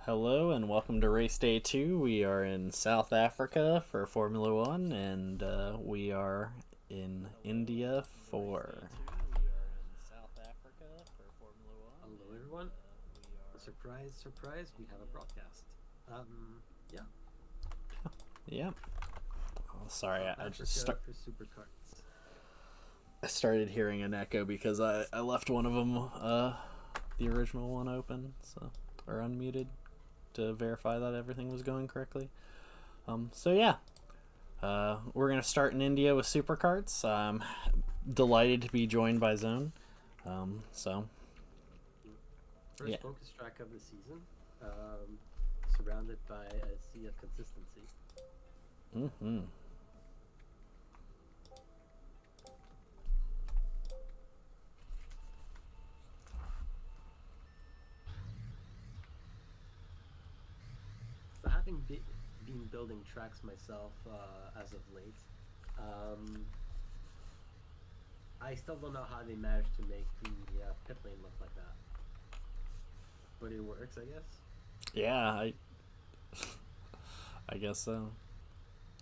Hello and welcome to Race Day 2. We are in South Africa for Formula One, and we are in India for. Hello, everyone. Surprise, surprise, we have a broadcast. Yeah, Yeah. Oh, sorry, South I just Africa for supercarts. I started hearing an echo because I left one of them, the original one, open, or unmuted to verify that everything was going correctly. So yeah, we're gonna start in India with supercarts. I'm delighted to be joined by Zone. So First yeah. focus track of the season, surrounded by a sea of consistency. Mm-hmm. So having been building tracks myself as of late, I still don't know how they managed to make the pit lane look like that. But it works, I guess. Yeah, I guess so.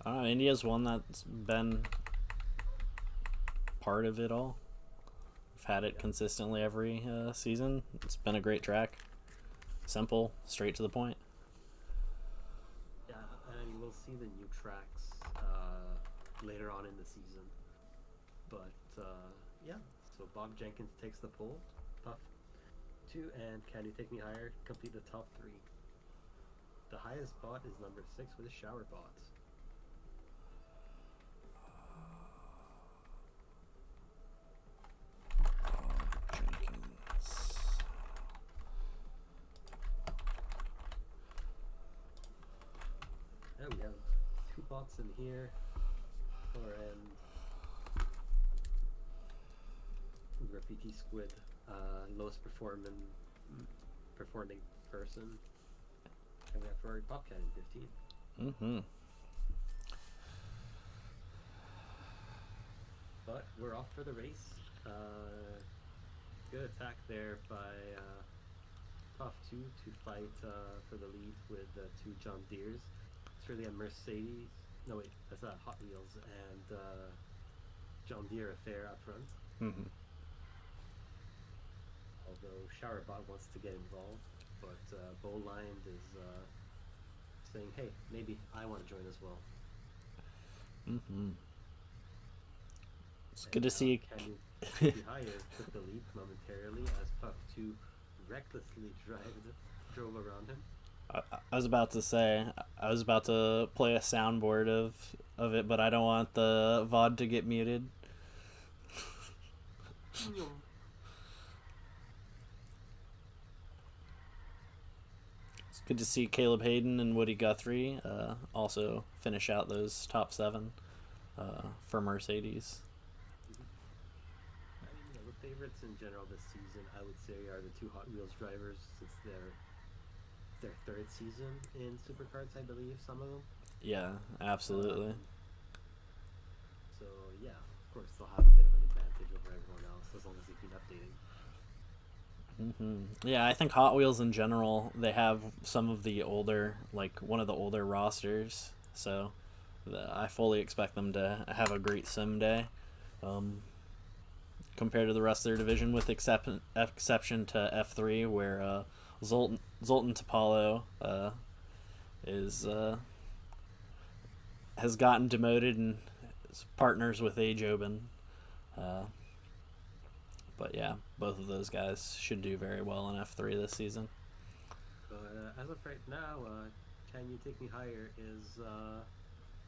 I don't know. India's one that's been part of it all. We've had it Yeah. consistently every season. It's been a great track. Simple, straight to the point. Yeah, and we'll see the new tracks later on in the season. But yeah, so Bob Jenkins takes the pole, Puff 2, and Can You Take Me Higher complete the top 3. The highest bot is number 6 with a shower bot. And we have 2 bots in here, and Graffiti Squid, lowest performing person, and we have Ferrari Bobcat in 15. Mm-hmm. But we're off for the race. Good attack there by Puff 2 to fight for the lead with 2 John Deeres. It's really a Mercedes. No, wait, that's a Hot Wheels and John Deere affair up front. Mm-hmm. Although Showerbot wants to get involved, but Bowline is saying, hey, maybe I want to join as well. Mm-hmm. It's And good to see. Can You Take Me Higher took the lead momentarily as Puff 2 recklessly drove around him. I was about to say I was about to play a soundboard of it, but I don't want the VOD to get muted. It's good to see Caleb Hayden and Woody Guthrie also finish out those top 7 for Mercedes. I mean, the favorites in general this season, I would say, are the 2 Hot Wheels drivers. It's their 3rd season in Supercarts, I believe, some of them. Yeah, absolutely. So, yeah, of course, they'll have a bit of an advantage over everyone else as long as they keep updating. Mm-hmm. Yeah, I think Hot Wheels in general, they have some of the older, like one of the older rosters. So I fully expect them to have a great sim day. Um, Compared to the rest of their division, with exception to F3, where Zoltan Topalo is has gotten demoted and is partners with A Jobin. But yeah, both of those guys should do very well in F3 this season. But as of right now, Can You Take Me Higher is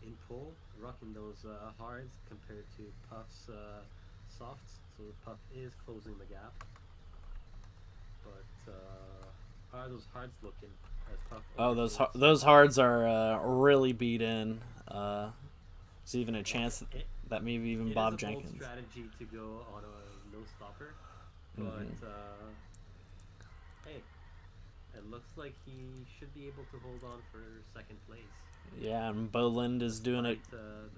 in pole, rocking those hards compared to Puff's softs. So Puff is closing the gap. But how are those hards looking? As Puff Oh, overtakes- those hards are really beat in. There's even a chance that maybe even Bob It is a bold Jenkins. strategy to go on a no stopper, but hey, it looks like he should be able to hold on for 2nd place. Yeah, and Boland is doing it. The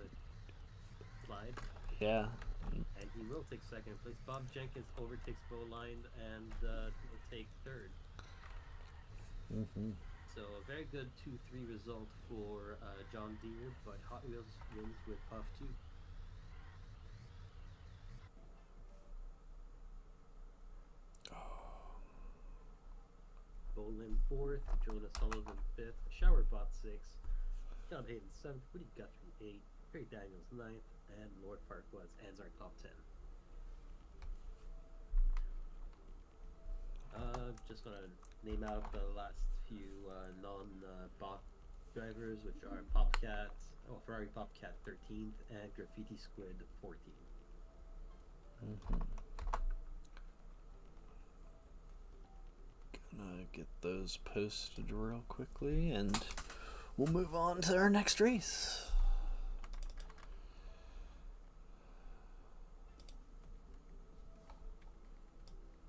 slide, Yeah. and he will take 2nd place. Bob Jenkins overtakes Bowline and will take 3rd. Mm-hmm. So So a very good 2-3 result for John Deere, but Hot Wheels wins with Puff 2. Bolin 4th, Jonas Sullivan 5th, Showerbot 6th, John Hayden 7th, Woody Guthrie 8th, Perry Daniels 9th, and Lord Farquaad ends our top 10. Just gonna name out the last few non-bot drivers, which are Ferrari Popcat 13th and Graffiti Squid 14th. Gonna get those posted real quickly, and we'll move on to our next race.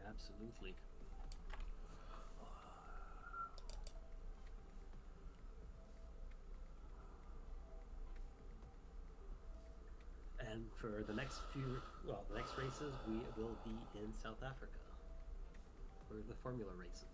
Absolutely. And for the next races, we will be in South Africa for the Formula races.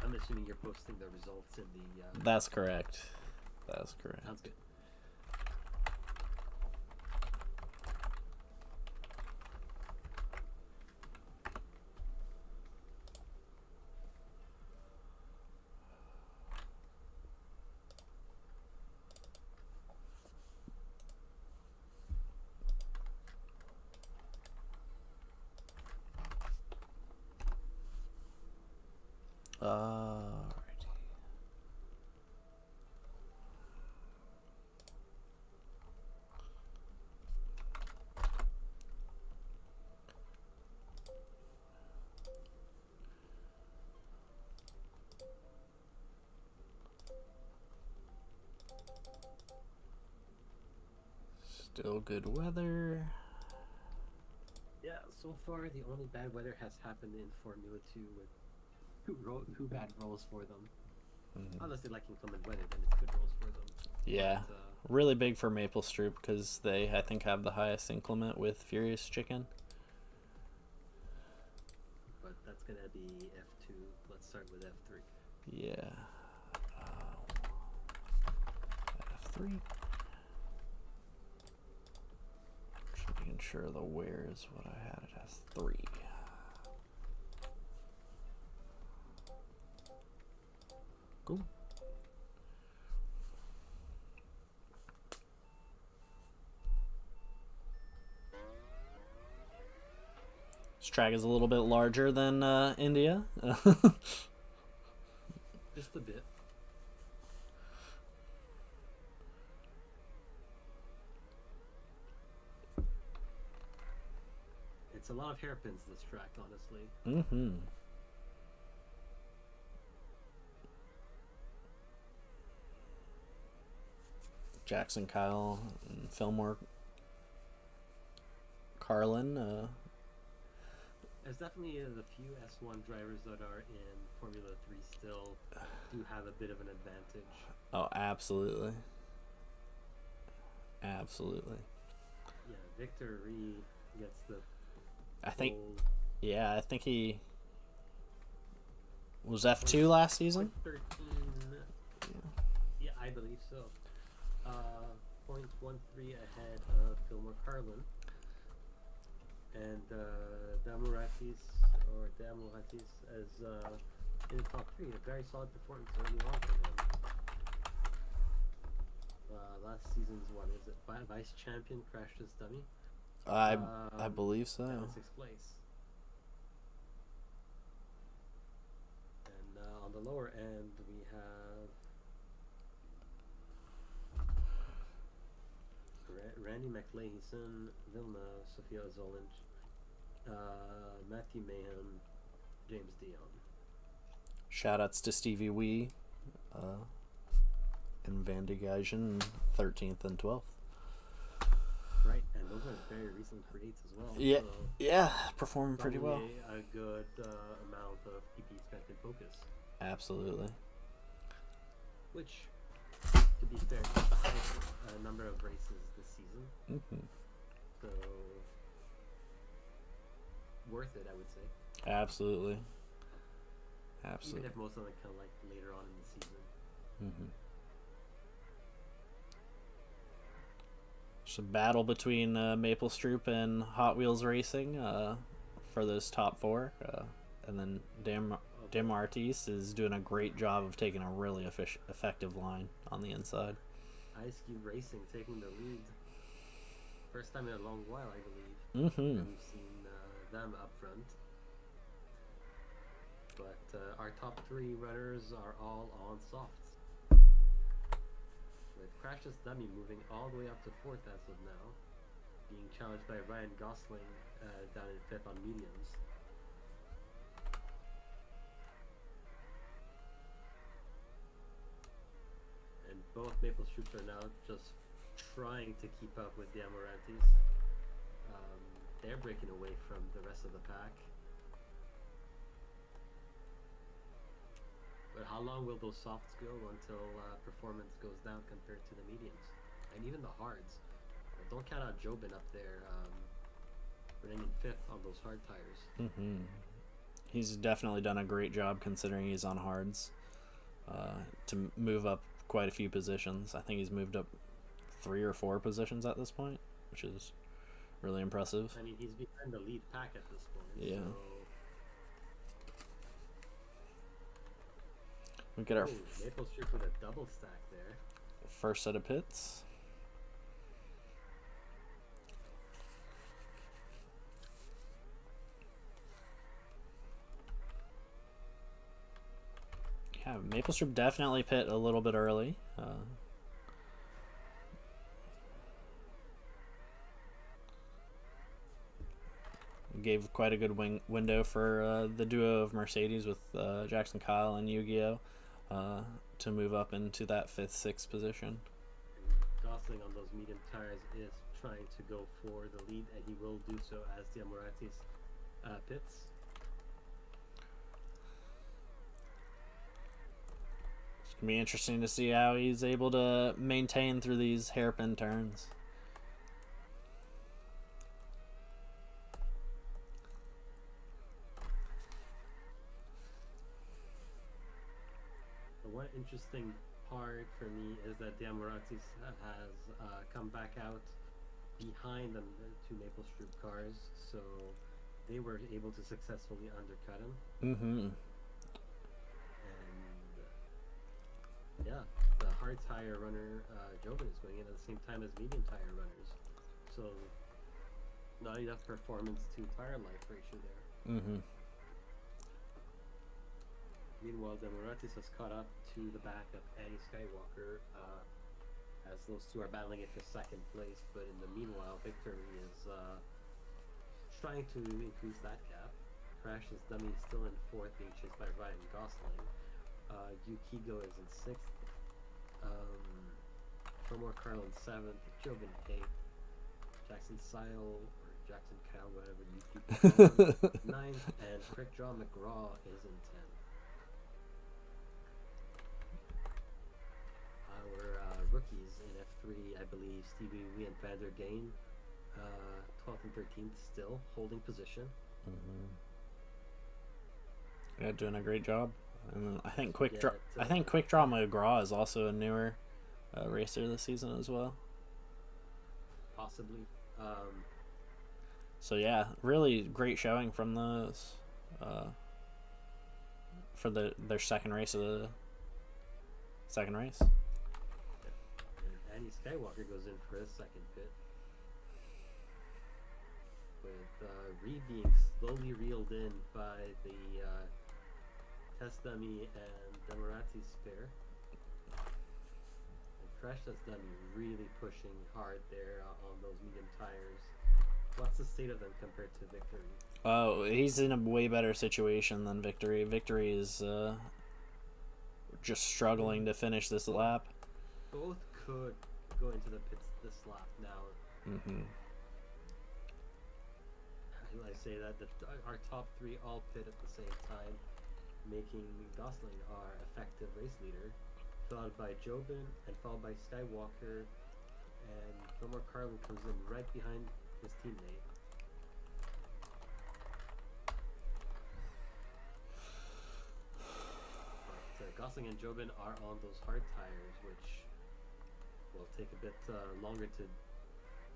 I'm assuming you're posting the results in the... That's correct. That's correct. Sounds good. Alrighty. Still good weather. Yeah, so far the only bad weather has happened in Formula 2 with two bad rolls for them. Unless they like inclement weather, then it's good rolls for them. Yeah, But, really big for Maple Stroop because they, I think, have the highest inclement with Furious Chicken. but that's gonna be F2. Let's start with F3. Yeah. F3. Just making sure the where is what I had it as 3. Cool. This track is a little bit larger than India. Just a bit. It's a lot of hairpins, this track, honestly. Jackson Kyle and Fillmore Carlin. There's definitely the few S1 drivers that are in Formula 3 still do have a bit of an advantage. Oh, absolutely. Absolutely. Yeah, Victor Ree gets the... I think... gold. Yeah, I think he... Was F2 last season? 13... Yeah, I believe so. 0.13 ahead of Fillmore Carlin. And Damuratis as in the top 3. A very solid performance early on for them. Last season's, what is it? Vice champion crashed his dummy. I believe so. In 6th place. And on the lower end, we have Randy McLeeson, Villeneuve, Sophia Zolinj, Matthew Mayhem, James Dion. Shoutouts to Stevie Wee and Van de Geigen, 13th and 12th. Right, and those are very recent creates as well. Yeah, So yeah, performing pretty well. probably a good amount of PP spent in focus, Absolutely. which, to be fair, is the highest number of races this season. Hmm. So worth it, I would say. Absolutely. Even Absolutely. if most of them come like later on in the season. Hmm. It's a battle between Maple Stroop and Hot Wheels Racing for those top four, and then Oh Dan boy, Martis is doing a great job of taking a really effective line on the inside. Ice Cube Racing taking the lead. First time in a long while, I believe, Hmm. that we've seen them up front. But our top three runners are all on softs. With Crash's Dummy moving all the way up to fourth as of now, being challenged by Ryan Gosling down in fifth on mediums. And both Maple Troops are now just trying to keep up with the Amorantes. They're breaking away from the rest of the pack. But how long will those softs go until performance goes down compared to the mediums? And even the hards. Don't count out Jobin up there, running in fifth on those hard tires. Hmm. He's definitely done a great job considering he's on hards to move up quite a few positions. I think he's moved up 3 or 4 positions at this point, which is really impressive. I mean, he's behind the lead pack at this point. Yeah. So... We get our Maple Street with a double stack there. first set of pits. Yeah, Maple Strip definitely pit a little bit early. Gave quite a good window for the duo of Mercedes with Jackson Kyle and Yu-Gi-Oh! To move up into that 5th, 6th position. And Gosling on those medium tires is trying to go for the lead, and he will do so as the Amorantes pits. It's going to be interesting to see how he's able to maintain through these hairpin turns. One interesting part for me is that the Amorantes has come back out behind the two Maple Stroop cars, so they were able to successfully undercut him. Mm-hmm. And yeah, the hard tire runner Jobin is going in at the same time as medium tire runners, so not enough performance to tire life ratio there. Mm-hmm. Meanwhile, the Amorantes has caught up to the back of Annie Skywalker as those two are battling it for second place. But in the meanwhile, Victory is trying to increase that gap. Crash's Dummy is still in fourth, being chased by Ryan Gosling. Yukigo is in sixth. Fillmore Carl in seventh. Jobin eighth. Jackson Sile, or Jackson Kyle, whatever you keep calling him, ninth. And Quick Draw McGraw is in 10th. Our rookies in F3, I believe Stevie Wee and Vander Gain, 12th and 13th, still holding position. Mm-hmm. Yeah, doing a great job. And I think Quick Draw McGraw is also a newer racer this season as well. Possibly. So yeah, really great showing from those for their second race of the second race. And Annie Skywalker goes in for his second pit, with Reed being slowly reeled in by the test dummy and Demoratti's spare. And Crash Test Dummy really pushing hard there on those medium tires. What's the state of them compared to Victory? Oh, he's in a way better situation than Victory. Victory is just struggling to finish this lap. Both could go into the pits this lap now. Mm-hmm. I say that our top three all pit at the same time, making Gosling our effective race leader, followed by Jobin and followed by Skywalker, and Gilmore Carlin comes in right behind his teammate. But Gosling and Jobin are on those hard tires, which will take a bit longer to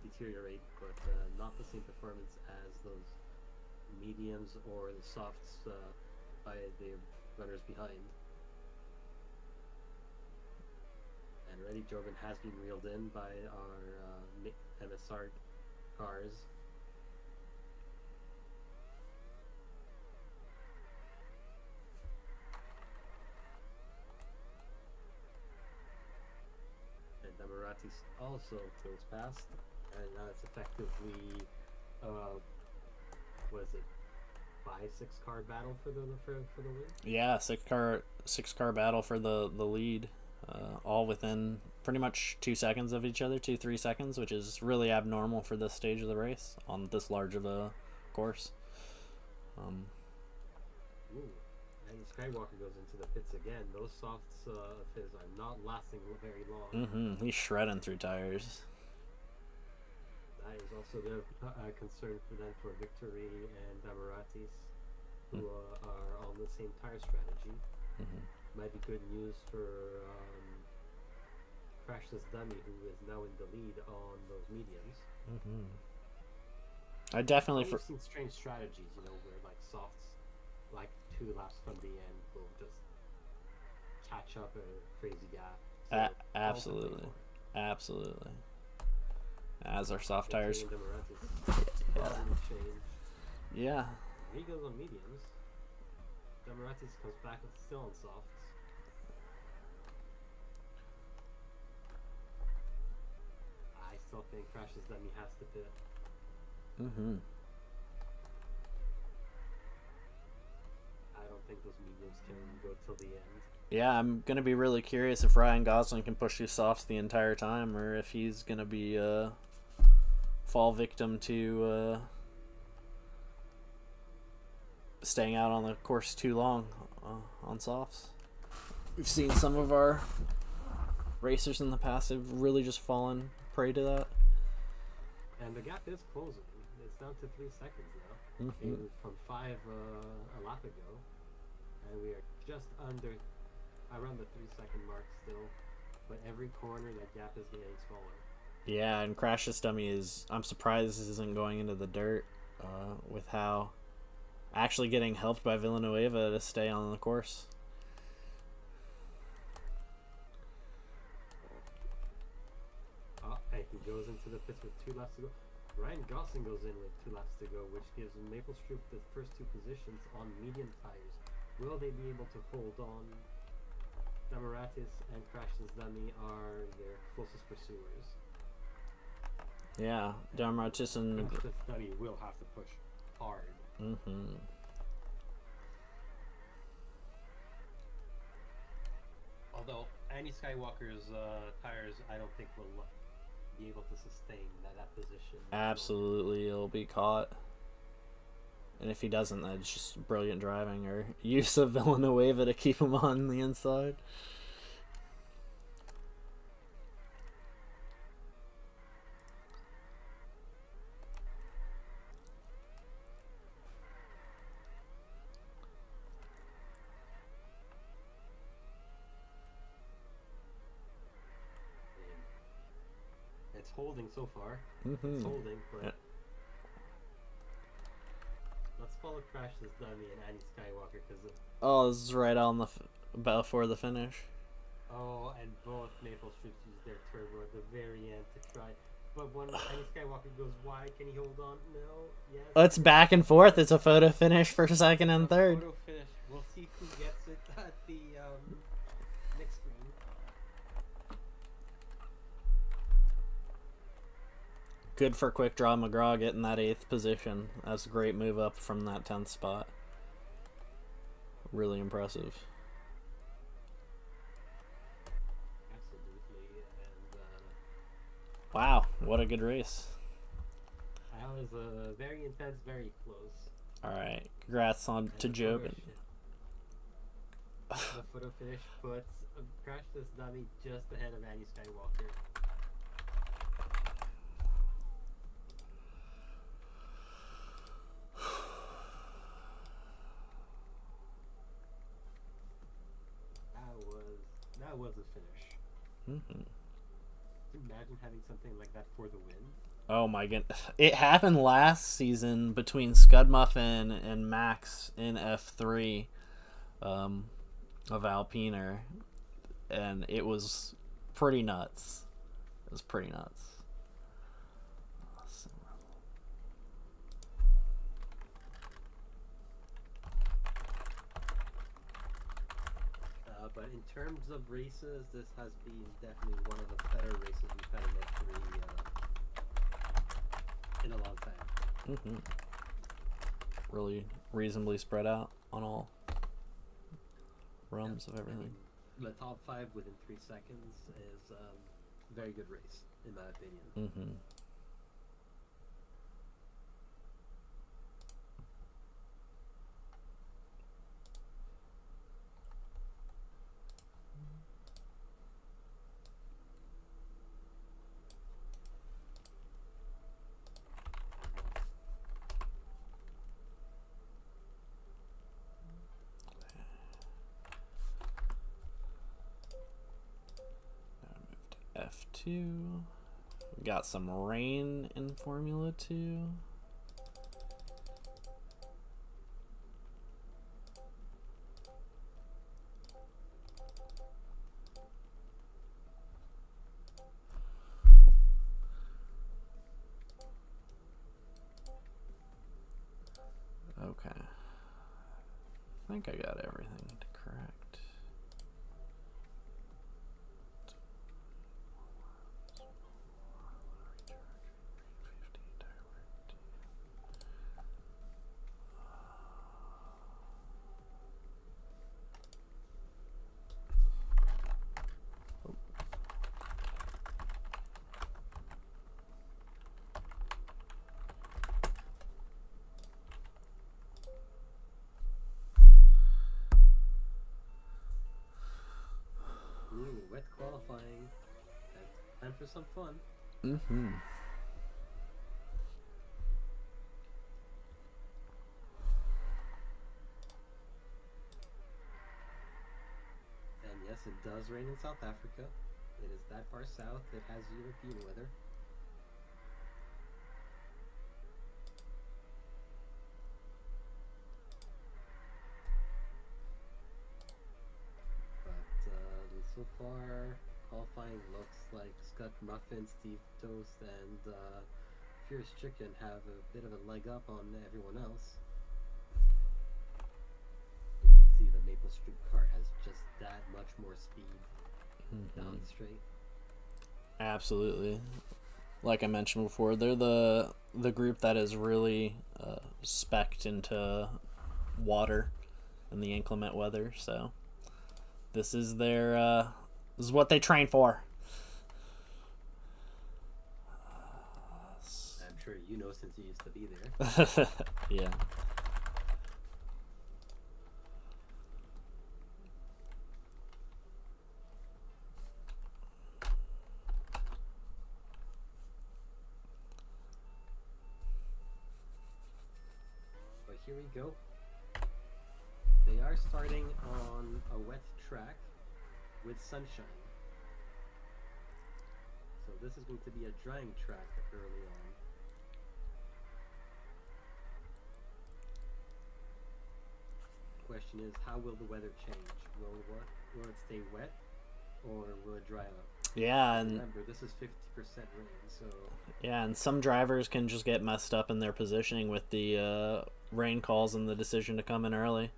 deteriorate, but not the same performance as those mediums or the softs by the runners behind. And already Jobin has been reeled in by our MSR cars. And Damarati also goes past, and now it's effectively what is it, 5-6 car battle for the win. Yeah, six car battle for the lead, all within pretty much 2 seconds of each other, 2-3 seconds, which is really abnormal for this stage of the race on this large of a course. Ooh, and Skywalker goes into the pits again. Those softs of his are not lasting very long. He's shredding through tires. That is also the concern for them for Victory and Damaratis, who are on the same tire strategy. Might be good news for Crashless Dummy, who is now in the lead on those mediums. I definitely We've seen strange strategies, where like softs, like 2 laps from the end, will just catch up a crazy gap. So absolutely. As our soft tires. Yeah. He goes on mediums. Damaratis comes back and still on softs. I still think Crashes Dummy has to pit. I don't think those mediums can go till the end. Yeah, I'm gonna be really curious if Ryan Gosling can push these softs the entire time, or if he's gonna be fall victim to staying out on the course too long on softs. We've seen some of our racers in the past have really just fallen prey to that. And the gap is closing. It's down to 3 seconds now. It was from 5 a lap ago, and we are just around the 3-second mark still. But every corner, that gap is getting smaller. Yeah, and Crashless Dummy I'm surprised this isn't going into the dirt with how actually getting helped by Villanueva to stay on the course. And he goes into the pits with 2 laps to go. Ryan Gosling goes in with 2 laps to go, which gives Maple Street the first 2 positions on medium tires. Will they be able to hold on? Damaratis and Crashless Dummy are their closest pursuers. Yeah, Damaratis and Crashless Dummy will have to push hard. Although Andy Skywalker's tires, I don't think will be able to sustain that position. Absolutely, it'll be caught. And if he doesn't, that's just brilliant driving or use of Villanueva to keep him on the inside. It's holding so far. It's holding, but yeah. Let's follow Crashless Dummy and Andy Skywalker because this is right on the before the finish. Oh, and both Maple Streets use their turbo at the very end to try. But when Andy Skywalker goes wide, can he hold on? No. Yes. It's back and forth. It's a photo finish for second and third. Photo finish. We'll see who gets it at the next screen. Good for Quick Draw McGraw getting that 8th position. That's a great move up from that 10th spot. Really impressive. Absolutely. And wow, what a good race. That was very intense, very close. All right, congrats on And to Jobin. The photo finish puts Crash this dummy just ahead of Annie Skywalker. That was a finish. Mm-hmm. Imagine having something like that for the win. Oh my goodness. It happened last season between Scudmuffin and Max in F3 of Alpiner, and it was pretty nuts. It was pretty nuts. But in terms of races, this has been definitely one of the better races we've had in F3 in a long time. Mm-hmm. Really reasonably spread out on all realms of everything. I mean, the top 5 within 3 seconds is a very good race, in my opinion. Mm-hmm. F2. We got some rain in Formula 2. Okay. I think I got everything correct. Wet qualifying. Time for some fun. Mm-hmm. And yes, it does rain in South Africa. It is that far south. It has European weather. So far, qualifying looks like Scott Muffin, Steve Toast, and Fierce Chicken have a bit of a leg up on everyone else. You can see the Maple Street car has just that much more speed down the straight. Absolutely. Like I mentioned before, they're the group that is really spec'd into water and the inclement weather, so this is their this is what they train for. I'm sure you know since you used to be there. Yeah. But here we go. They are starting on a wet track with sunshine. So this is going to be a drying track early on. Question is, how will the weather change? Will it stay wet, or will it dry up? Yeah, and remember, this is 50% rain, so yeah, and some drivers can just get messed up in their positioning with the rain calls and the decision to come in early.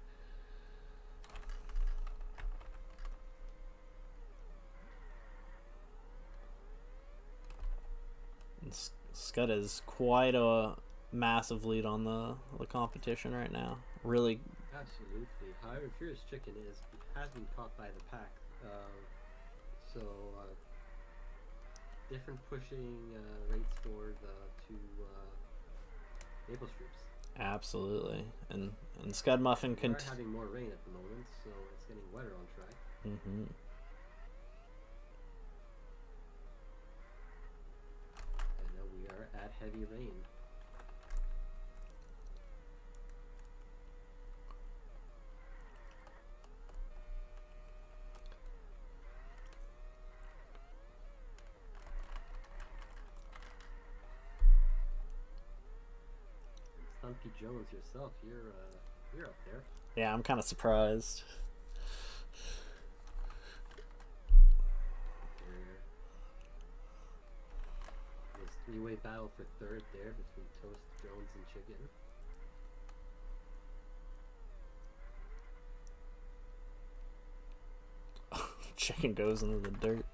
Scud is quite a massive lead on the competition right now. Really. Absolutely. However, Fierce Chicken has been caught by the pack. So different pushing rates for the two maple streaks. Absolutely. And Scud Muffin We are having more rain at the moment, so it's getting wetter on track. Mm-hmm. And now we are at heavy rain. Stumpy Jones yourself, you're up there. Yeah, I'm kind of surprised. This three-way battle for third there between Toast, Jones, and Chicken. Chicken goes into the dirt.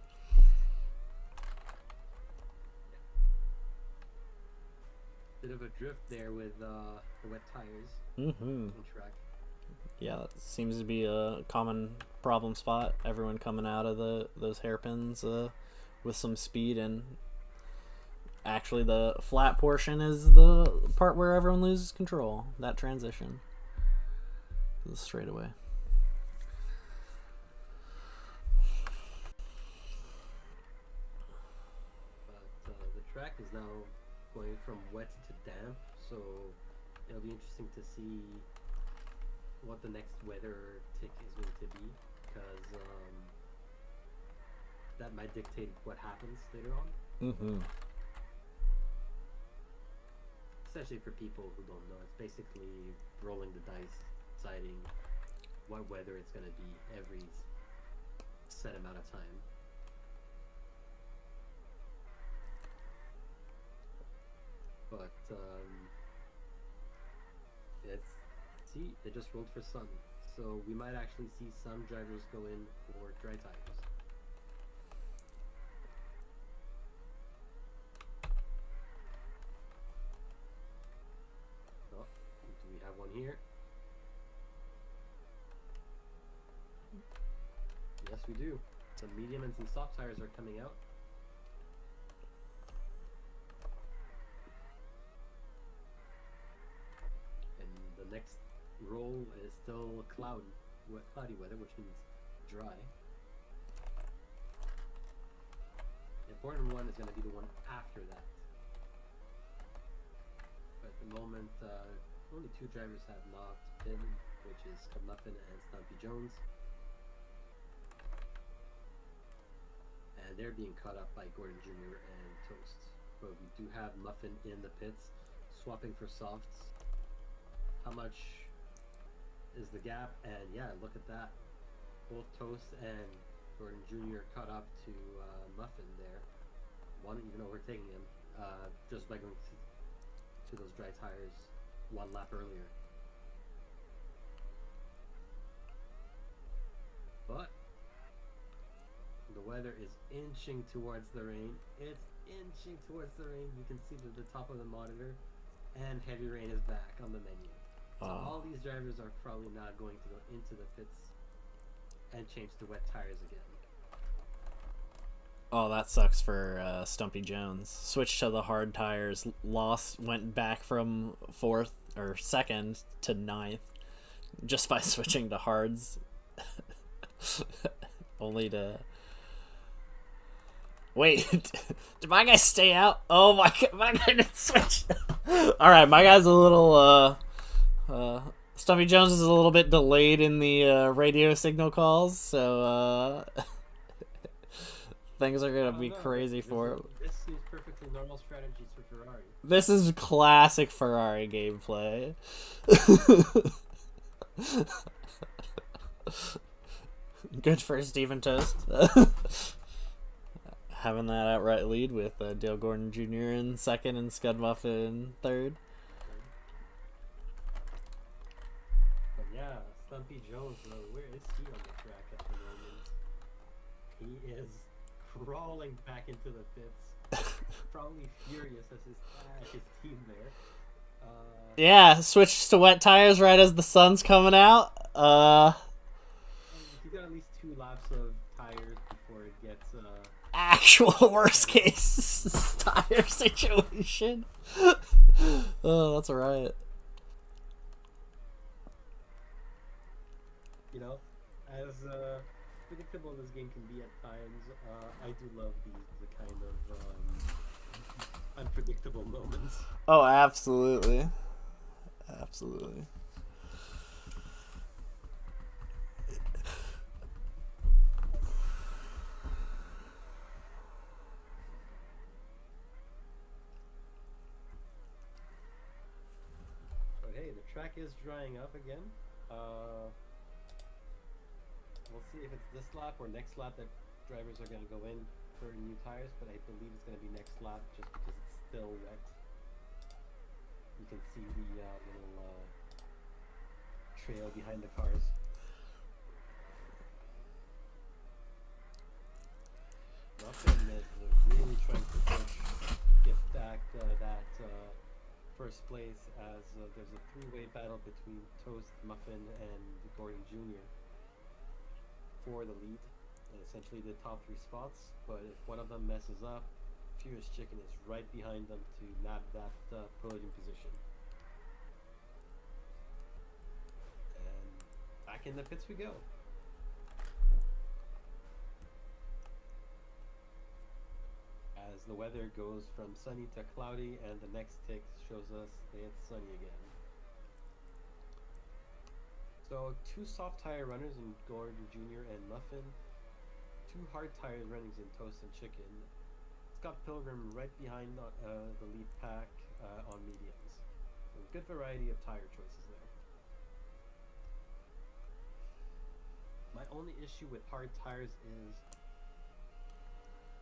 Bit of a drift there with the wet tires Mm-hmm. on track. Yeah, that seems to be a common problem spot. Everyone coming out of those hairpins with some speed, and actually the flat portion is the part where everyone loses control. That transition, the straightaway. But the track is now going from wet to damp, so it'll be interesting to see what the next weather tick is going to be, because that might dictate what happens later on. Mm-hmm. Especially for people who don't know, it's basically rolling the dice, deciding what weather it's going to be every set amount of time. But see, it just rolled for sun, so we might actually see some drivers go in for dry tires. Oh, do we have one here? Yes, we do. Some medium and some soft tires are coming out. And the next roll is still cloudy weather, which means dry. The important one is going to be the one after that. But at the moment, only two drivers have not been, which is Muffin and Stumpy Jones. And they're being caught up by Gordon Jr. and Toast. But we do have Muffin in the pits, swapping for softs. How much is the gap? And yeah, look at that. Both Toast and Gordon Jr. caught up to Muffin there. One even overtaking him just by going to those dry tires one lap earlier. But the weather is inching towards the rain. It's inching towards the rain. You can see the top of the monitor, and heavy rain is back on the menu. So all these drivers are probably not going to go into the pits and change to wet tires again. Oh, that sucks for Stumpy Jones. Switched to the hard tires, went back from 4th or 2nd to 9th just by switching to hards. Only to... Wait, did my guy stay out? Oh my god, my guy didn't switch. Alright, my guy's a little, Stumpy Jones is a little bit delayed in the radio signal calls, so things are gonna be crazy for him. This seems perfectly normal strategies for Ferrari. This is classic Ferrari gameplay. Good for Stephen Toast. Having that outright lead with Dale Gordon Jr. in 2nd and Scud Muffin 3rd. But yeah, Stumpy Jones, where is he on the track at the moment? He is crawling back into the pits, probably furious as his team there. Yeah, switched to wet tires right as the sun's coming out. He's got at least 2 laps of tires before it gets actual worst case tire situation. Oh, that's right. You know, as predictable this game can be at times, I do love these the kind of unpredictable moments. Oh, absolutely. Absolutely. But hey, the track is drying up again. Uh, we'll see if it's this lap or next lap that drivers are going to go in for new tires, but I believe it's going to be next lap just because it's still wet. You can see the little trail behind the cars. Muffin is really trying to get back that first place as there's a three-way battle between Toast, Muffin, and Gordon Jr. for the lead, and essentially the top three spots. But if one of them messes up, Furious Chicken is right behind them to nab that podium position. And back in the pits we go. As the weather goes from sunny to cloudy, and the next tick shows us it's sunny again. So two soft tire runners in Gordon Jr. and Muffin, two hard tire runnings in Toast and Chicken. Scott Pilgrim right behind the lead pack on mediums. So a good variety of tire choices there. My only issue with hard tires is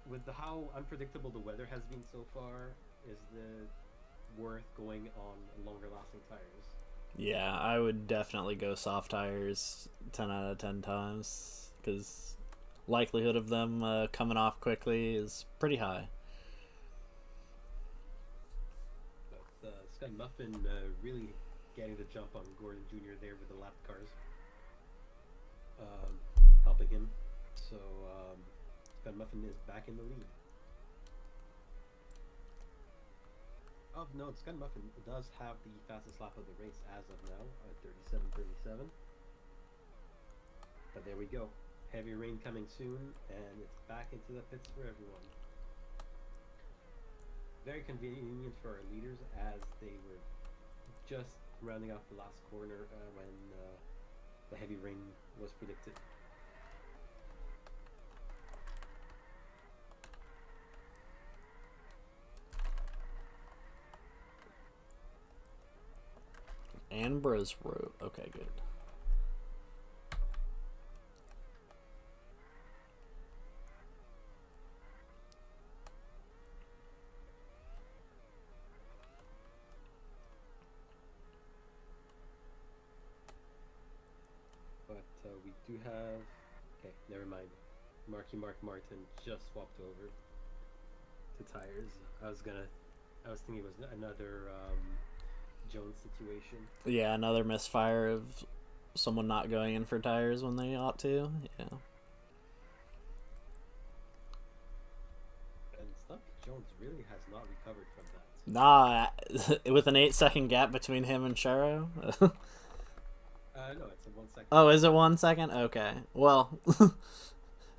with how unpredictable the weather has been so far, is it worth going on longer lasting tires? Yeah, I would definitely go soft tires 10 out of 10 times because likelihood of them coming off quickly is pretty high. But Scott Muffin really getting the jump on Gordon Jr. there with the lap cars, helping him. So Scott Muffin is back in the lead. Of note, Scott Muffin does have the fastest lap of the race as of now at 37.37. But there we go. Heavy rain coming soon, and it's back into the pits for everyone. Very convenient for our leaders as they were just rounding off the last corner when the heavy rain was predicted. Ambrose Road. Okay, good. But we do have... Okay, never mind. Marky Mark Martin just swapped over to tires. I was thinking it was another Jones situation. Yeah, another misfire of someone not going in for tires when they ought to. Yeah. And Stumpy Jones really has not recovered from that. Nah, with an 8-second gap between him and Sharo. No, it's a 1 second. Oh, is it 1 second? Okay. Well,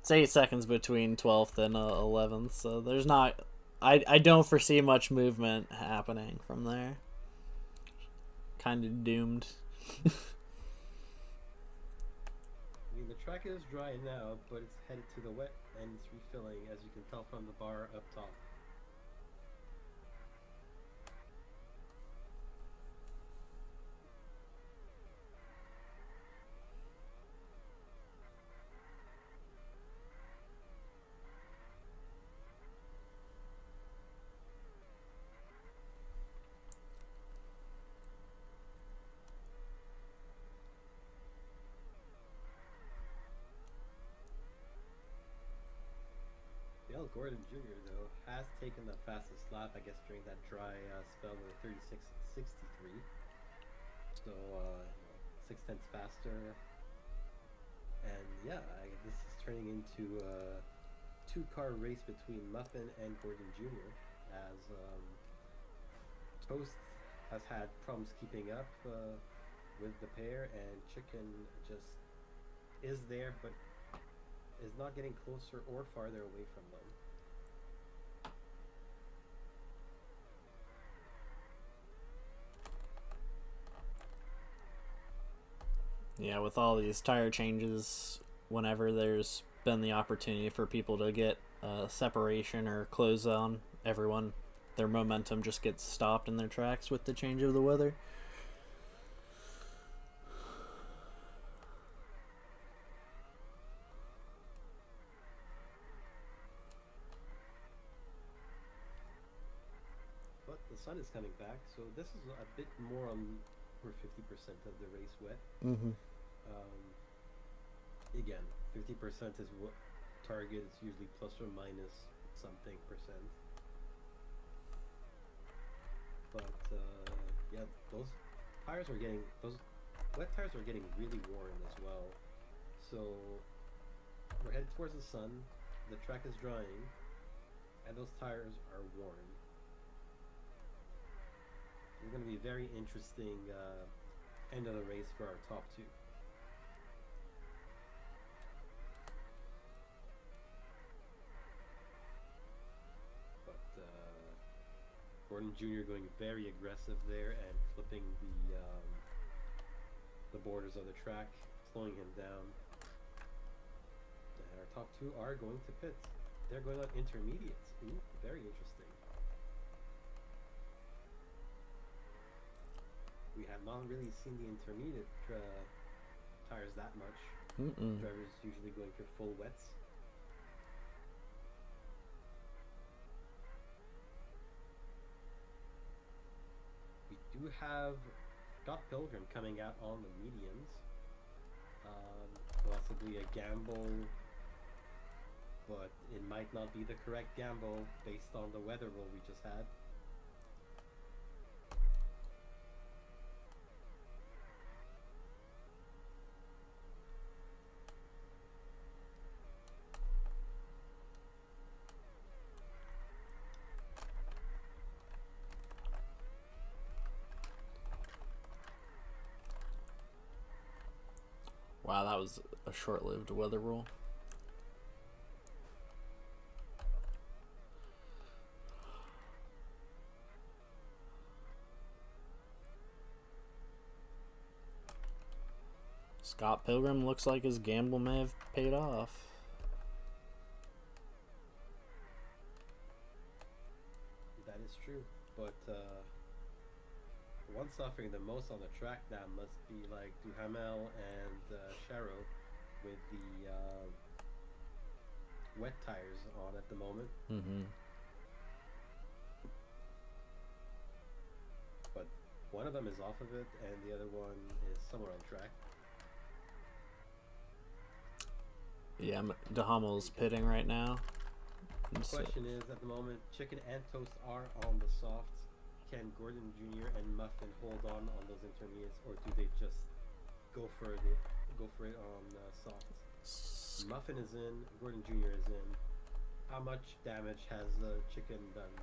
it's 8 seconds between 12th and 11th, so there's not. I don't foresee much movement happening from there. Kind of doomed. I mean, the track is dry now, but it's headed to the wet and it's refilling, as you can tell from the bar up top. Dale Gordon Jr., though, has taken the fastest lap, I guess, during that dry spell with 36.63. So, 6/10 faster. And yeah, this is turning into a two-car race between Muffin and Gordon Jr. as Toast has had problems keeping up with the pair, and Chicken just is there, but is not getting closer or farther away from them. Yeah, with all these tire changes, whenever there's been the opportunity for people to get separation or close on everyone, their momentum just gets stopped in their tracks with the change of the weather. But the sun is coming back, so this is a bit more on over 50% of the race wet. Mm-hmm. Um, Again, 50% is what target is usually plus or minus something percent. But yeah, those those wet tires are getting really worn as well. So we're headed towards the sun. The track is drying, and those tires are worn. It's going to be a very interesting end of the race for our top two. But Gordon Jr. going very aggressive there and clipping the borders of the track, slowing him down. And our top two are going to pit. They're going on intermediates. Ooh, very interesting. We have not really seen the intermediate tires that much. Drivers usually going for full wets. We do have Scott Pilgrim coming out on the mediums. Possibly a gamble, but it might not be the correct gamble based on the weather roll we just had. Wow, that was a short-lived weather rule. Scott Pilgrim looks like his gamble may have paid off. That is true, but the one suffering the most on the track now must be like Duhamel and Sharo with the wet tires on at the moment. But one of them is off of it, and the other one is somewhere on track. Yeah, Duhamel's pitting right now. The question is, at the moment, Chicken and Toast are on the softs. Can Gordon Jr. and Muffin hold on those intermediates, or do they just go for it on softs? Muffin is in, Gordon Jr. is in. How much damage has Chicken done?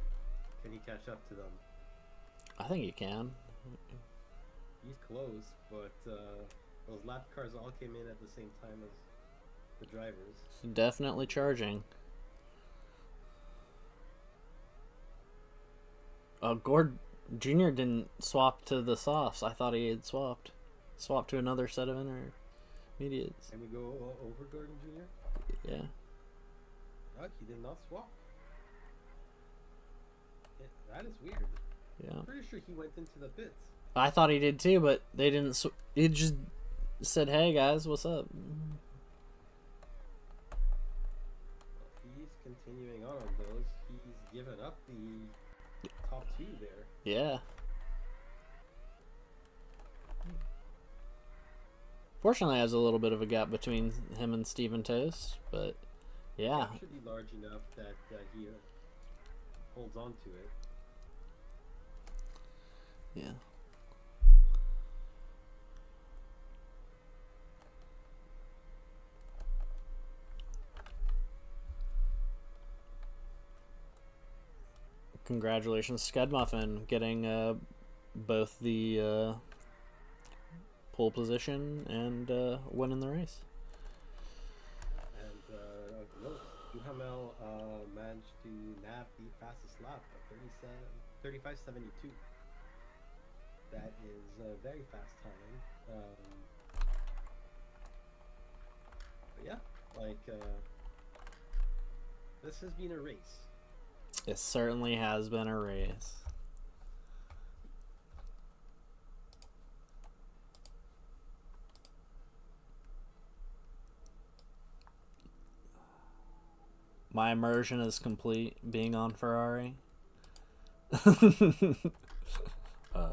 Can he catch up to them? I think he can. He's close, but those lap cars all came in at the same time as the drivers. Definitely charging. Gord Jr. didn't swap to the softs. I thought he had swapped to another set of intermediates. Can we go over Gordon Jr.? Yeah. No, he did not swap. That is weird. Yeah. I'm pretty sure he went into the pits. I thought he did too, but they didn't. He just said, "Hey guys, what's up?" He's continuing on those. He's given up the top two there. Yeah. Fortunately, there's a little bit of a gap between him and Steven Toast, but yeah. It should be large enough that he holds on to it. Yeah. Congratulations, Scudmuffin, getting both the pole position and winning the race. And note, Duhamel managed to nab the fastest lap of 35.72. That is a very fast time. But yeah, like this has been a race. It certainly has been a race. My immersion is complete being on Ferrari. uh.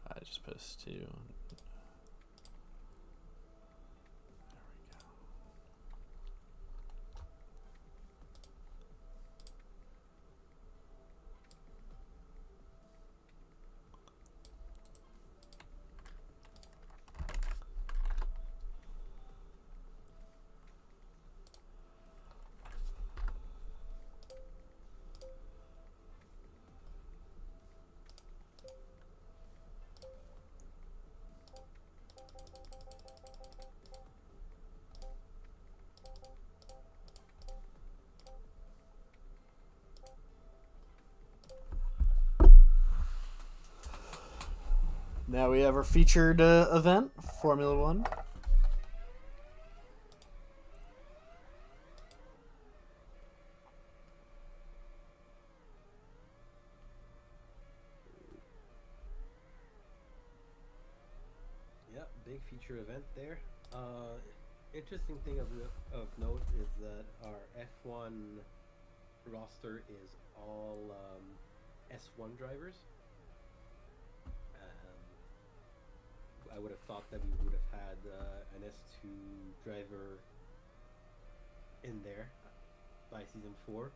I just post two. There we go. Now we have our featured event, Formula One. Yeah, big feature event there. Interesting thing of note is that our F1 roster is all S1 drivers. I would have thought that we would have had an S2 driver in there by season 4,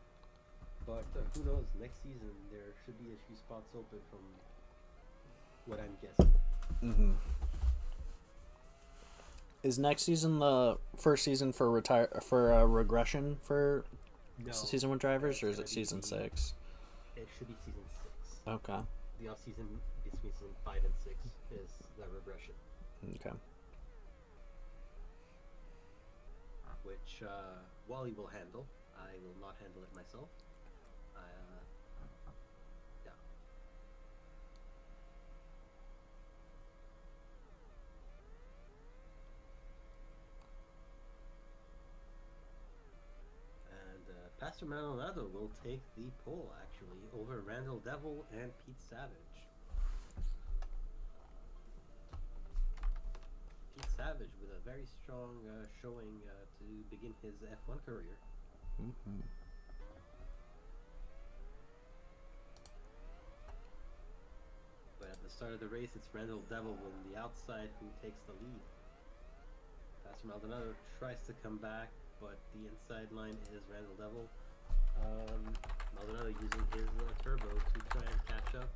but who knows? Next season there should be a few spots open from what I'm guessing. Mm-hmm. Is next season the first season for regression for season 1 drivers, or is it season 6? It should be season 6. Okay. The off season between season 5 and 6 is the regression. Okay. Which Wally will handle. I will not handle it myself. Yeah. And Pastor Maldonado will take the pole, actually, over Randall Devil and Pete Savage. Pete Savage with a very strong showing to begin his F1 career. Mm-hmm. But at the start of the race, it's Randall Devil on the outside who takes the lead. Pastor Maldonado tries to come back, but the inside line is Randall Devil. Maldonado using his turbo to try and catch up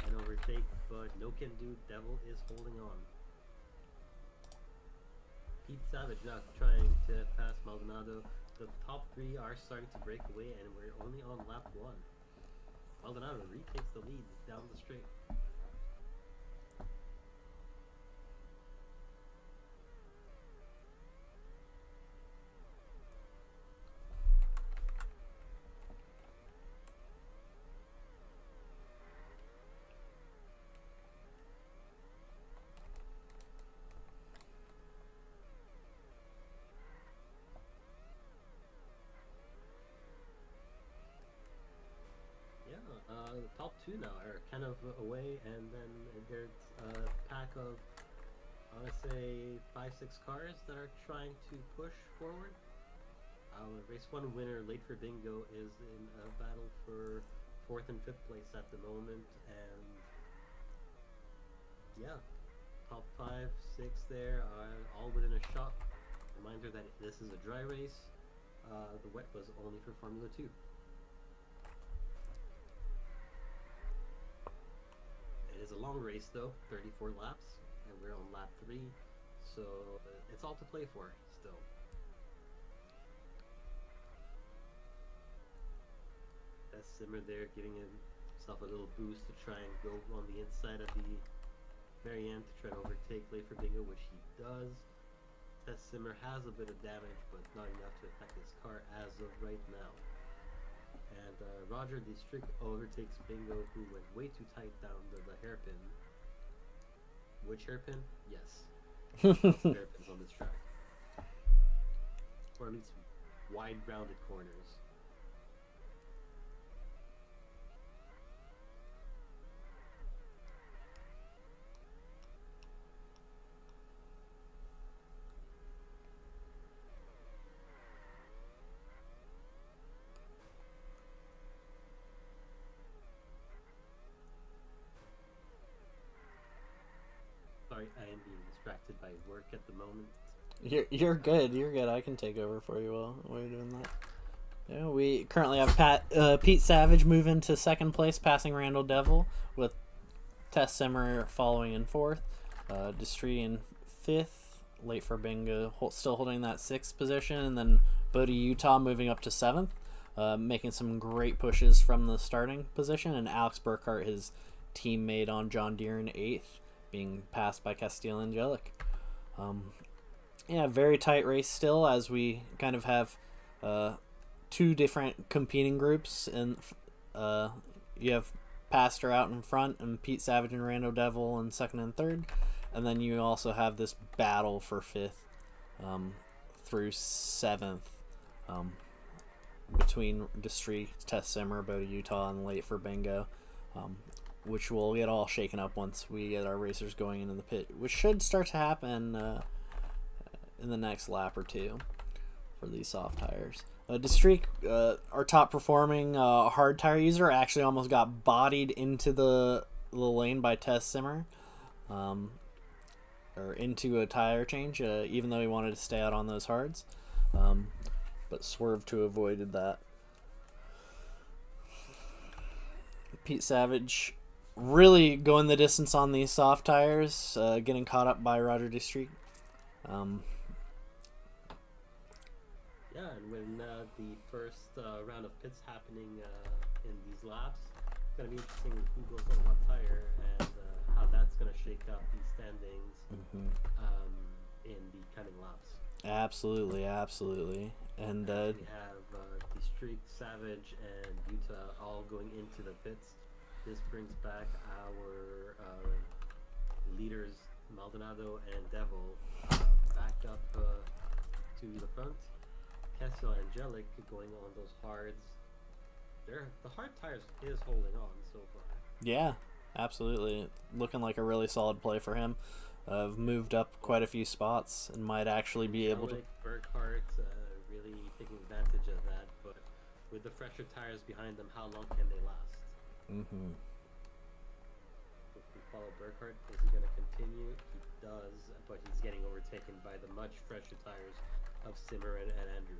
and overtake, but no can do. Devil is holding on. Pete Savage now trying to pass Maldonado. The top 3 are starting to break away, and we're only on lap 1. Maldonado retakes the lead down the straight. The top 2 now are kind of away, and then there's a pack of, I want to say, 5-6 cars that are trying to push forward. Race 1 winner, Late for Bingo, is in a battle for 4th and 5th place at the moment, and yeah, top 5, 6 there are all within a shot. Reminder that this is a dry race. The wet was only for Formula 2. It is a long race though, 34 laps, and we're on lap 3, so it's all to play for still. That's Simmer there giving himself a little boost to try and go on the inside of the very end to try to overtake Leifer Bingo, which he does. Tess Simmer has a bit of damage, but not enough to affect his car as of right now. And Roger District overtakes Bingo, who went way too tight down the hairpin. Which hairpin? Yes. Lots of hairpins on this track. Or at least wide rounded corners. Sorry, I am being distracted by work at the moment. You're good. You're good. I can take over for you while you're doing that. Yeah, we currently have Pete Savage moving to second place, passing Randall Devil, with Tess Simmer following in fourth, Destry in fifth, Leifer Bingo still holding that sixth position, and then Bodie Utah moving up to seventh, making some great pushes from the starting position, and Alex Burkhart, his teammate on John Deere, in eighth, being passed by Castile Angelic. Yeah, very tight race still, as we kind of have two different competing groups, and you have Pastor out in front and Pete Savage and Rando Devil in second and third, and then you also have this battle for fifth through seventh between Destry, Tess Simmer, Bodie Utah, and Leifer Bingo, which will get all shaken up once we get our racers going into the pit, which should start to happen in the next lap or two for these soft tires. Destry, our top performing hard tire user, actually almost got bodied into the lane by Tess Simmer, or into a tire change, even though he wanted to stay out on those hards, but swerved to avoid that. Pete Savage really going the distance on these soft tires, getting caught up by Roger Destry. Yeah, and when the first round of pits happening in these laps, it's going to be interesting who goes on what tire and how that's going to shake up the standings in the coming laps. Absolutely, absolutely. And we have the Streak, Savage, and Utah all going into the pits. This brings back our leaders, Maldonado and Devil, back up to the front. Castile Angelic going on those hards. The hard tires is holding on so far. Yeah, absolutely. Looking like a really solid play for him. I've moved up quite a few spots and might actually be able to. Burkhart really taking advantage of that, but with the fresher tires behind them, how long can they last? Mm-hmm. If we follow Burkhart, is he going to continue? He does, but he's getting overtaken by the much fresher tires of Simmer and Andrew.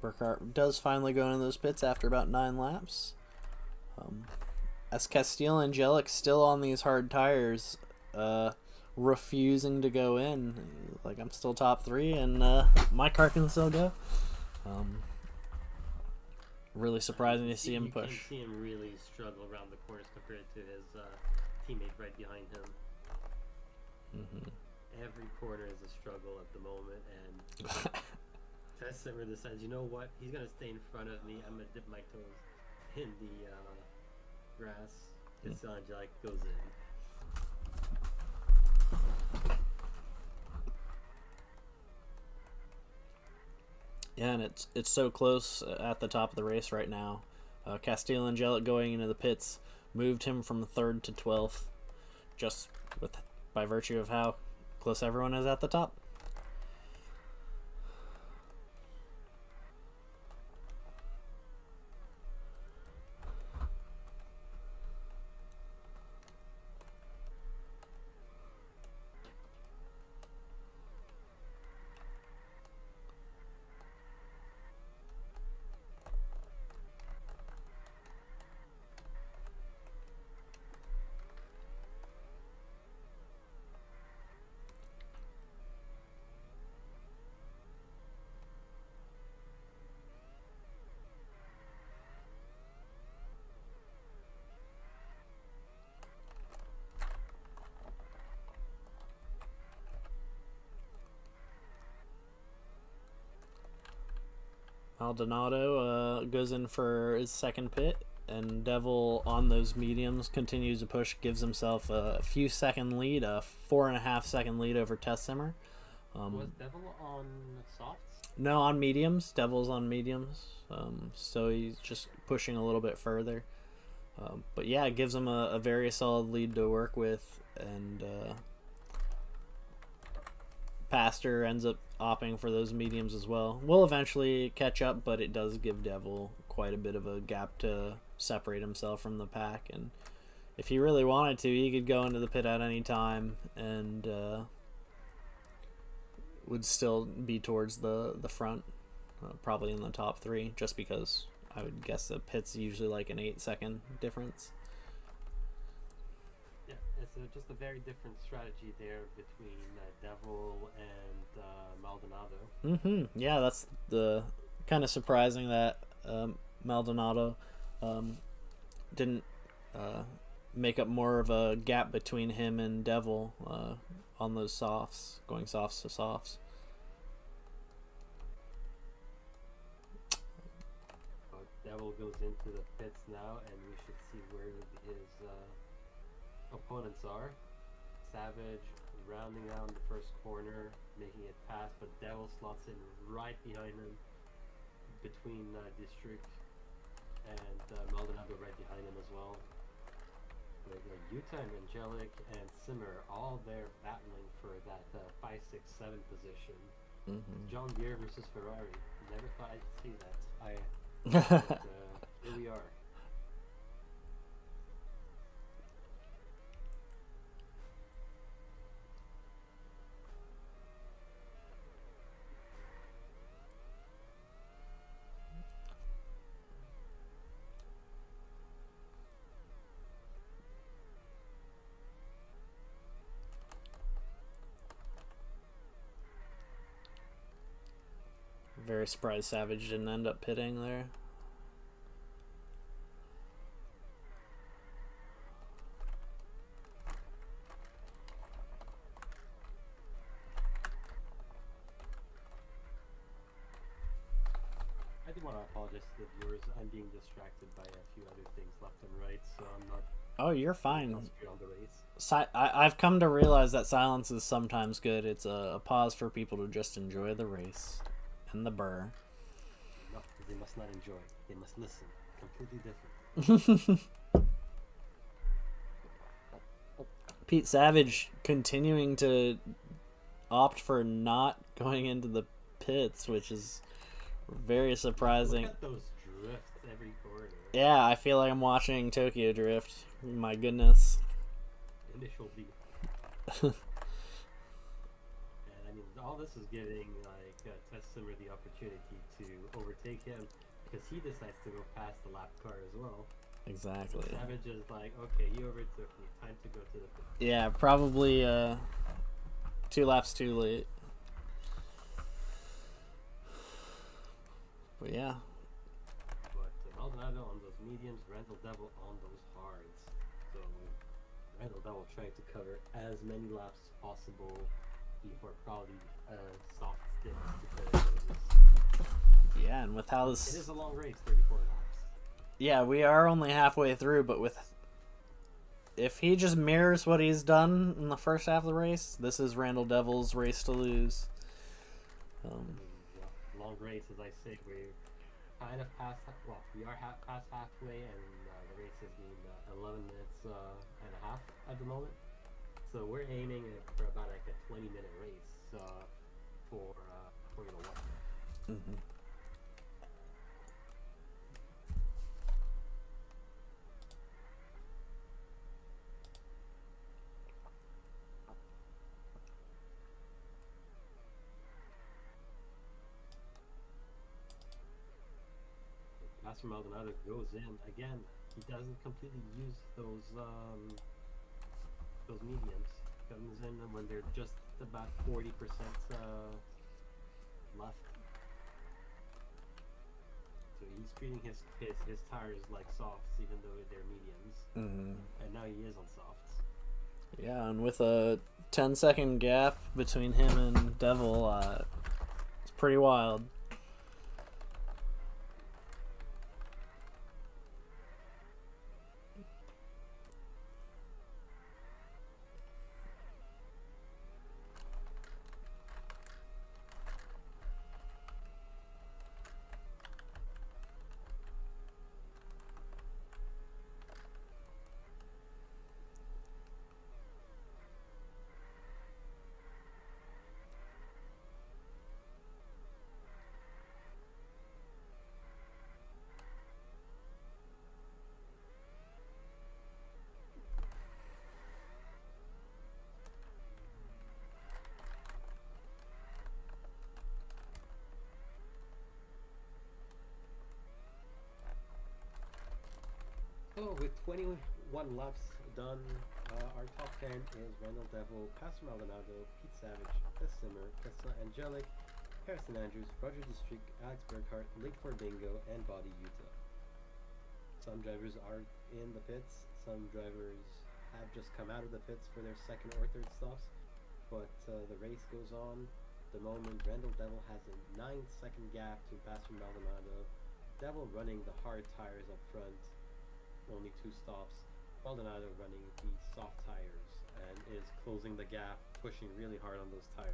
Burkhart does finally go into those pits after about 9 laps. As Castile Angelic still on these hard tires, refusing to go in. Like, I'm still top 3 and my car can still go. Really surprising to see him push. You can see him really struggle around the corners compared to his teammate right behind him. Every corner is a struggle at the moment, and Tess Simmer decides, you know what, he's going to stay in front of me. I'm going to dip my toes in the grass. His Angelic goes in. Yeah, and it's so close at the top of the race right now. Castile Angelic going into the pits moved him from 3rd to 12th, just with by virtue of how close everyone is at the top. Maldonado goes in for his second pit, and Devil on those mediums continues to push, gives himself a few second lead, a 4.5 second lead over Test Simmer. Was Devil on softs? No, on mediums. Devil's on mediums, so he's just pushing a little bit further. But yeah, it gives him a very solid lead to work with, and Pastor ends up opting for those mediums as well. Will eventually catch up, but it does give Devil quite a bit of a gap to separate himself from the pack. And if he really wanted to, he could go into the pit at any time and would still be towards the front, probably in the top 3, just because I would guess the pit's usually like an 8-second difference. Yeah, it's just a very different strategy there between Devil and Maldonado. Yeah, that's the kind of surprising that Maldonado didn't make up more of a gap between him and Devil on those softs, going softs to softs. Devil goes into the pits now, and we should see where his opponents are. Savage rounding out the first corner, making it past, but Devil slots in right behind him, between District and Maldonado right behind him as well. With Utah and Angelic and Simmer all there battling for that 5, 6, 7 position. John Deere versus Ferrari. Never thought I'd see that. But, here we are. Very surprised Savage didn't end up pitting there. I do want to apologize to the viewers. I'm being distracted by a few other things left and right, so I'm not. Oh, you're fine. Concentrate on the race. I've come to realize that silence is sometimes good. It's a pause for people to just enjoy the race and the burr. No, they must not enjoy. They must listen. Completely different. Pete Savage continuing to opt for not going into the pits, which is very surprising. Look at those drifts every corner. Yeah, I feel like I'm watching Tokyo Drift. My goodness. Initial beat. And I mean, all this is giving Test Simmer the opportunity to overtake him, because he decides to go past the lap car as well. Exactly. So Savage is like, okay, you overtook me. Time to go to the pit. Yeah, probably 2 laps too late. But yeah. But Maldonado on those mediums, Randall Devil on those hards. So Randall Devil trying to cover as many laps as possible before probably soft sticks, because Yeah, and with how this... it is a long race, 34 laps. Yeah, we are only halfway through, but with if he just mirrors what he's done in the first half of the race, this is Randall Devil's race to lose. Long race, as I said, we're kind of past. Well, we are past halfway, and the race has been 11 minutes and a half at the moment. So we're aiming for about like a 20-minute race for Formula One. Mm-hmm. Pastor Maldonado goes in again. He doesn't completely use those mediums. Comes in when they're just about 40% left. So he's treating his tires like softs, even though they're mediums. Mm-hmm. And now he is on softs. Yeah, and with a 10-second gap between him and Devil, it's pretty wild. So with 21 laps done, our top 10 is Randall Devil, Pastor Maldonado, Pete Savage, Tess Simmer, Tessa Angelic, Harrison Andrews, Roger District, Alex Burkhart, Lake for Bingo, and Body Utah. Some drivers are in the pits, some drivers have just come out of the pits for their second or third stops, but the race goes on. The moment Randall Devil has a 9-second gap to Pastor Maldonado. Devil running the hard tires up front, only 2 stops. Maldonado running the soft tires and is closing the gap, pushing really hard on those tires.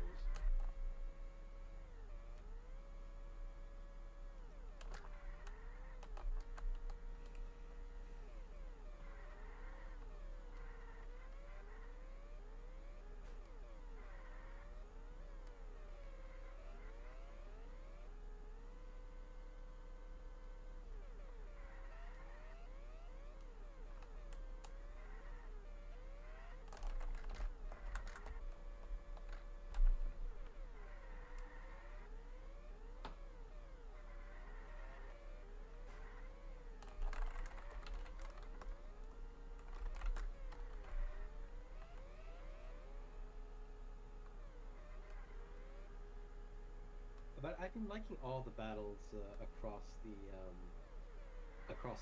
But I've been liking all the battles across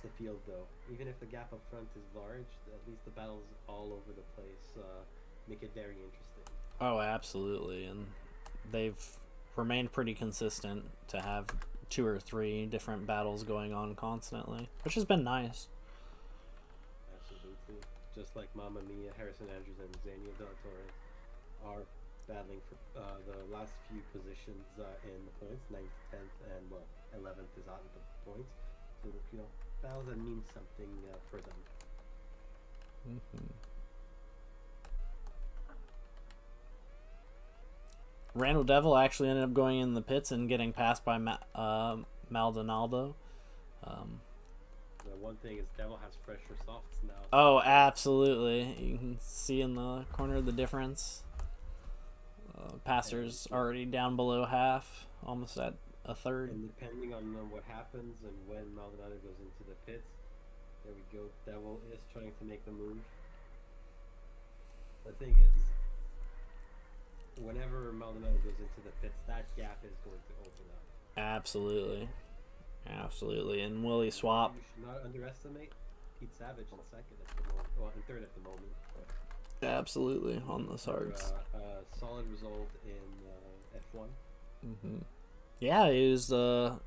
the field, though. Even if the gap up front is large, at least the battles all over the place make it very interesting. Oh, absolutely, and they've remained pretty consistent to have 2 or 3 different battles going on constantly, which has been nice. Absolutely. Just like Mamma Mia, Harrison Andrews, and Xenia Del Torre are battling for the last few positions in the points, 9th, 10th, and 11th is out of the points. So, battles that mean something for them. Mm-hmm. Randall Devil actually ended up going in the pits and getting passed by Maldonado. The one thing is Devil has fresher softs now. Oh, absolutely. You can see in the corner the difference. Pastor's already down below half, almost at a third. And depending on what happens and when Maldonado goes into the pits, there we go. Devil is trying to make the move. The thing is, whenever Maldonado goes into the pits, that gap is going to open up. Absolutely. Absolutely. And will he swap? You should not underestimate Pete Savage in second at the moment. Well, in third at the moment. Absolutely, on the Sargs. Solid result in F1. Mm-hmm. Yeah, he was. I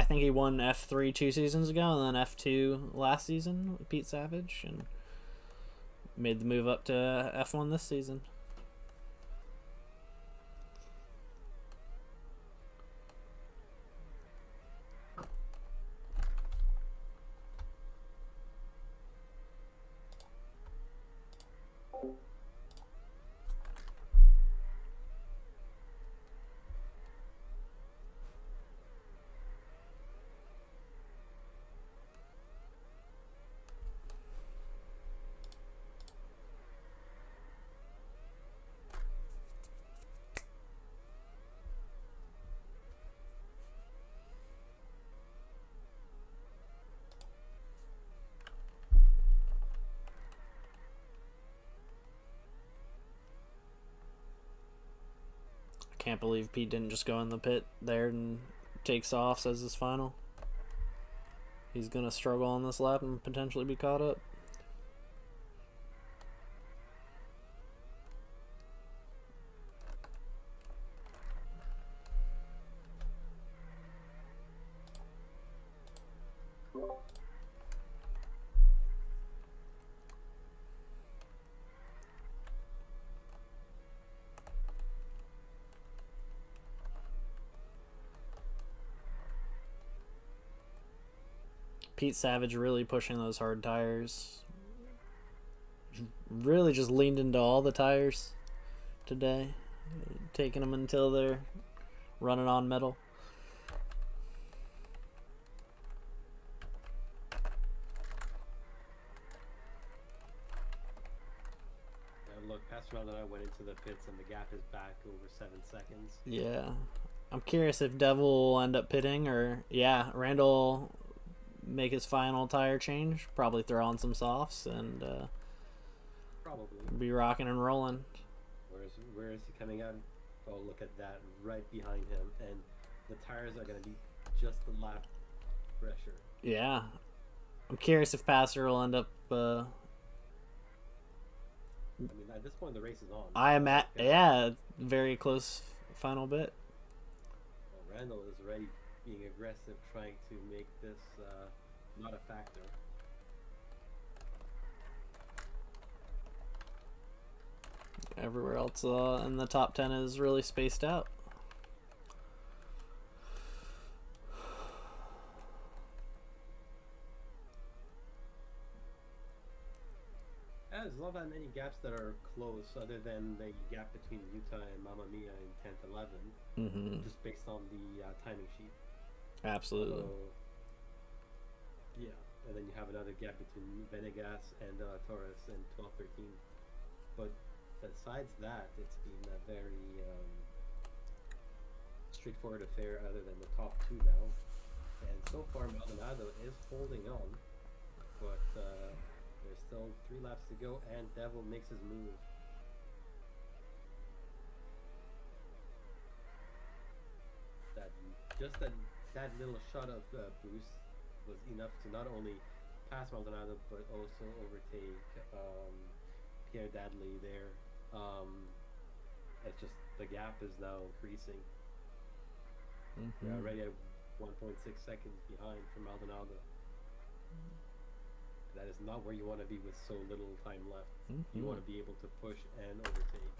think he won F3 2 seasons ago, and then F2 last season with Pete Savage, and made the move up to F1 this season. Can't believe Pete didn't just go in the pit there and take softs as his final. He's gonna struggle on this lap and potentially be caught up. Pete Savage really pushing those hard tires. Really just leaned into all the tires today, taking them until they're running on metal. Look, Pastor Maldonado went into the pits and the gap is back over 7 seconds. Yeah. I'm curious if Devil will end up pitting or, yeah, Randall make his final tire change, probably throw on some softs and probably be rocking and rolling. Where is he coming out? Oh, look at that, right behind him, and the tires are going to be just the lap pressure. Yeah, I'm curious if Pastor will end up. I mean, at this point, the race is on. I am at very close final bit. Well, Randall is already being aggressive, trying to make this not a factor. Everywhere else in the top 10 is really spaced out. Yeah, there's not that many gaps that are close, other than the gap between Utah and Mamma Mia in 10th, 11th, just based on the timing sheet. Absolutely. So, yeah, and then you have another gap between Venegas and Torres in 12, 13. But besides that, it's been a very straightforward affair, other than the top two now. And so far, Maldonado is holding on, but there's still 3 laps to go, and Devil makes his move. That little shot of boost was enough to not only pass Maldonado but also overtake Pierre Dadley there. It's just the gap is now increasing. We're already at 1.6 seconds behind from Maldonado. That is not where you want to be with so little time left. You want to be able to push and overtake.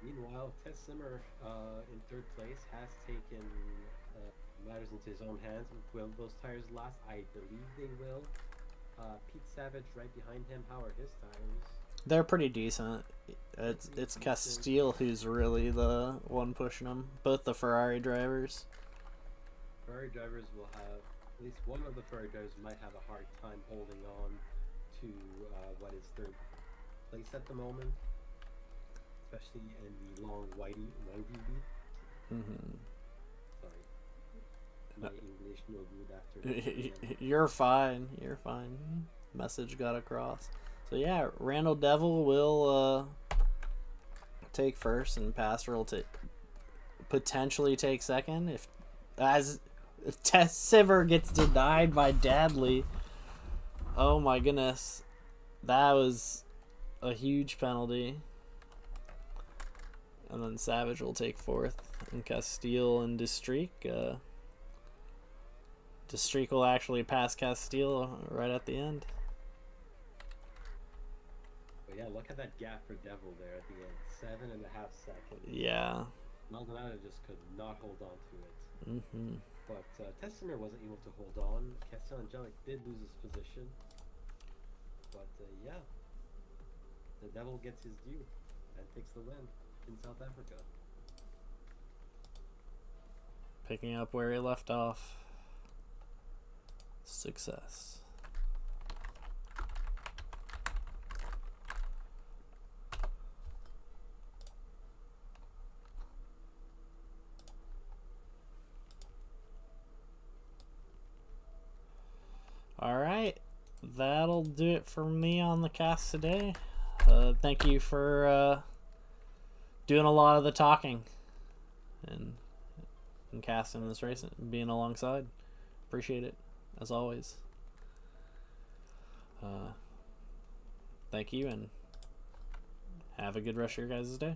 Meanwhile, Tess Zimmer in 3rd place has taken matters into his own hands. Will those tires last? I believe they will. Pete Savage right behind him. How are his tires? They're pretty decent. It's Castile who's really the one pushing them. Both the Ferrari drivers. Ferrari drivers will have, at least one of the Ferrari drivers might have a hard time holding on to what is 3rd place at the moment. Especially in the long whitey beat. Sorry, my English no good after. You're fine. You're fine. Message got across. So yeah, Randall Devil will take first, and Pastor will potentially take second if Tess Siver gets denied by Dadley. Oh my goodness, that was a huge penalty. And then Savage will take fourth, and Castile and Destreak. Destreak will actually pass Castile right at the end. But yeah, look at that gap for Devil there at the end. 7.5 seconds. Yeah. Maldonado just could not hold on to it. Mm-hmm. But Tessimer wasn't able to hold on. Castel Angelic did lose his position. But yeah, the Devil gets his due and takes the win in South Africa. Picking up where he left off. Success. Alright, that'll do it for me on the cast today. Thank you for doing a lot of the talking and casting this race and being alongside. Appreciate it, as always. Thank you, and have a good rest of your guys' day.